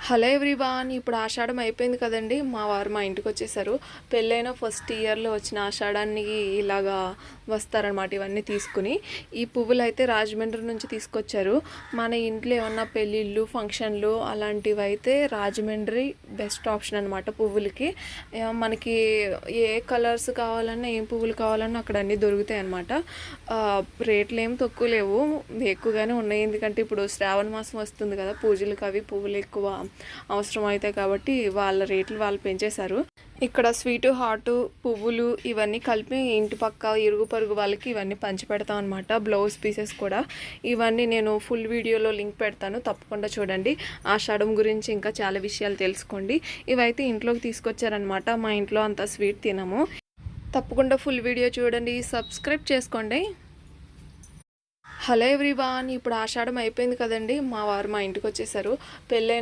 Hello everyone, ఇప్పుడు ఆషాఢం అయిపోయింది కదండి. మా వారు మా ఇంటికి వచ్చేసారు. పెళ్ళైన ఫస్ట్ ఇయర్లో వచ్చిన ఆషాఢానికి ఇలాగా వస్తారనమాట ఇవన్నీ తీసుకుని. ఈ పువ్వులు అయితే రాజమండ్రి నుంచి తీసుకొచ్చారు. మన ఇంట్లో ఏమన్నా పెళ్ళిళ్ళు ఫంక్షన్లు అలాంటివి అయితే రాజమండ్రి బెస్ట్ ఆప్షన్ అనమాట పువ్వులకి. మనకి ఏ కలర్స్ కావాలన్నా ఏం పువ్వులు కావాలన్నా అక్కడ అన్నీ దొరుకుతాయి అనమాట. రేట్లు ఏం తక్కువ లేవు, ఎక్కువగానే ఉన్నాయి. ఎందుకంటే ఇప్పుడు శ్రావణ మాసం వస్తుంది కదా, పూజలకు అవి పువ్వులు ఎక్కువ అవసరం అవుతాయి కాబట్టి వాళ్ళ రేట్లు వాళ్ళు పెంచేశారు. ఇక్కడ స్వీటు హాటు పువ్వులు ఇవన్నీ కలిపి ఇంటి పక్క ఇరుగు పరుగు వాళ్ళకి ఇవన్నీ పంచి పెడతాం అనమాట. బ్లౌజ్ పీసెస్ కూడా ఇవన్నీ నేను ఫుల్ వీడియోలో లింక్ పెడతాను, తప్పకుండా చూడండి. ఆషాఢం గురించి ఇంకా చాలా విషయాలు తెలుసుకోండి. ఇవైతే ఇంట్లోకి తీసుకొచ్చారనమాట. మా ఇంట్లో అంతా స్వీట్ తినము. తప్పకుండా ఫుల్ వీడియో చూడండి, సబ్స్క్రైబ్ చేసుకోండి. హలో ఎవ్రీవాన్, ఇప్పుడు ఆషాఢం అయిపోయింది కదండి. మా వారు మా ఇంటికి వచ్చేసారు. పెళ్ళైన